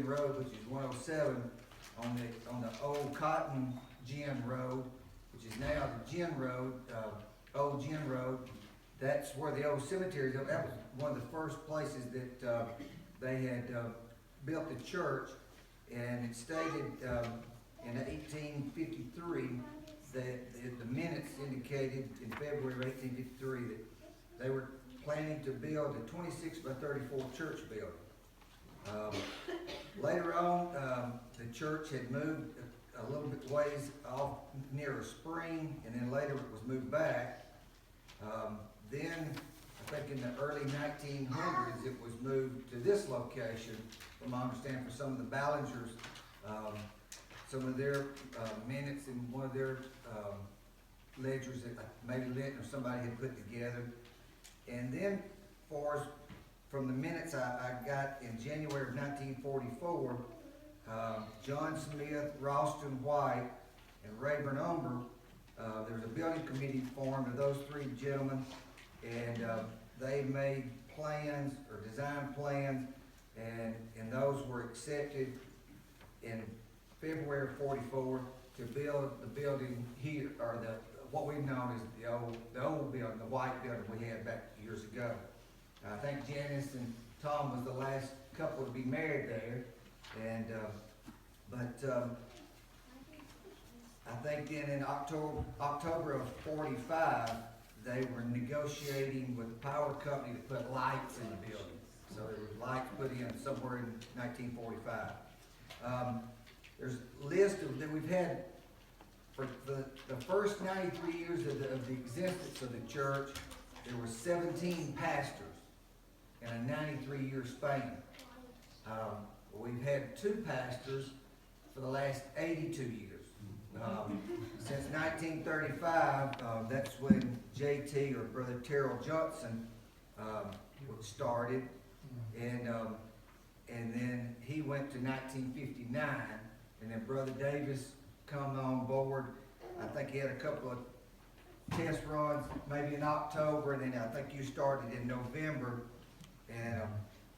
Road, which is 107, on the old Cotton Gin Road, which is now the Gin Road, Old Gin Road. That's where the old cemetery is. That was one of the first places that they had built the church, and it stated in 1853 that the minutes indicated in February of 1853 that they were planning to build a 26 by 34 church building. Later on, the church had moved a little bit ways off near a spring, and then later it was moved back. Then, I think in the early 1900s, it was moved to this location, from my understanding, for some of the Ballingers, some of their minutes in one of their ledgers that maybe Linton or somebody had put together. And then, from the minutes I got in January of 1944, John Smith, Ralston White, and Rayburn Umber, there was a building committee formed of those three gentlemen, and they made plans or design plans, and those were accepted in February of 44 to build the building here, or what we've known as the old building, the white building we had back years ago. I think Janice and Tom was the last couple to be married there, and I think then in October of 45, they were negotiating with the power company to put lights in the building. So there was lights put in somewhere in 1945. There's a list that we've had for the first 93 years of the existence of the church. There were 17 pastors in a 93-year span. We've had 2 pastors for the last 82 years. Since 1935, that's when JT, or Brother Terrell Johnson, started, and then he went to 1959, and then Brother Davis come on board. I think he had a couple of test runs, maybe in October, and then I think you started in November, and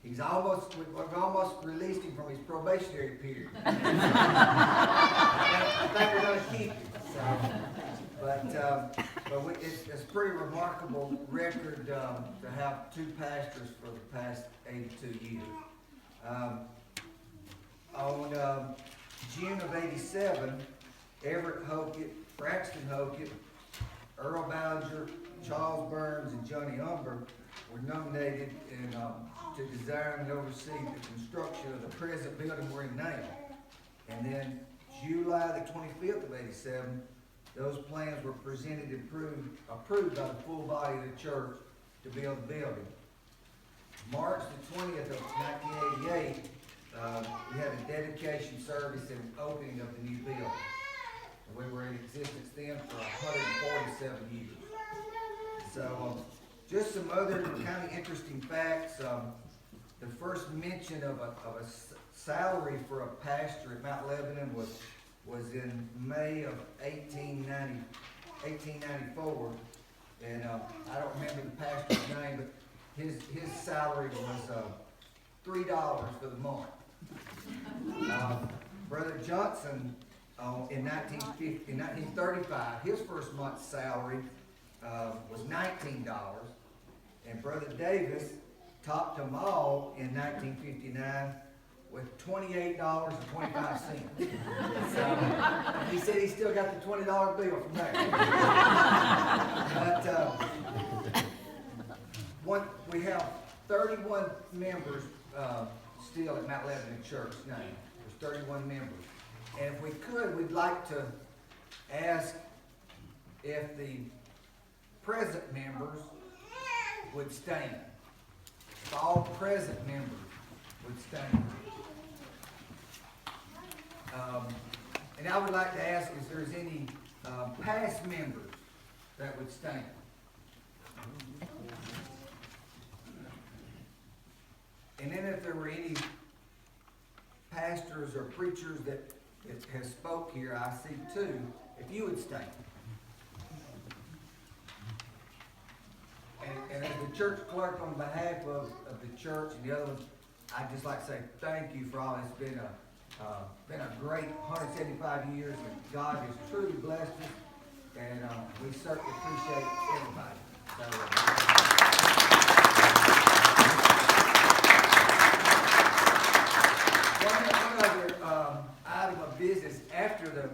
we've almost released him from his probationary period. I think we're going to keep him. But it's a pretty remarkable record to have 2 pastors for the past 82 years. On June of 87, Everett Hokett, Braxton Hokett, Earl Ballinger, Charles Burns, and Johnny Umber were nominated to design and oversee the construction of the present building we're in now. And then July the 25th of 87, those plans were presented and approved by the full body of the church to build the building. March the 20th of 1988, we had a dedication service and opening of the new building. And we were in existence then for 147 years. So just some other kind of interesting facts. The first mention of a salary for a pastor at Mount Lebanon was in May of 1894, and I don't remember the pastor's name, but his salary was $3 for the month. Brother Johnson, in 1935, his first month's salary was $19, and Brother Davis topped them all in 1959 with $28.25. So he said he still got the $20 bill from there. But we have 31 members still at Mount Lebanon Church now. There's 31 members. And if we could, we'd like to ask if the present members would stand. If all present members would stand. And I would like to ask if there's any past members that would stand. And then if there were any pastors or preachers that has spoke here, I see 2, if you would stand. And as the church clerk on behalf of the church and the other ones, I'd just like to say thank you for all. It's been a great 175 years, and God has truly blessed us, and we certainly appreciate everybody. So, one other item of business after the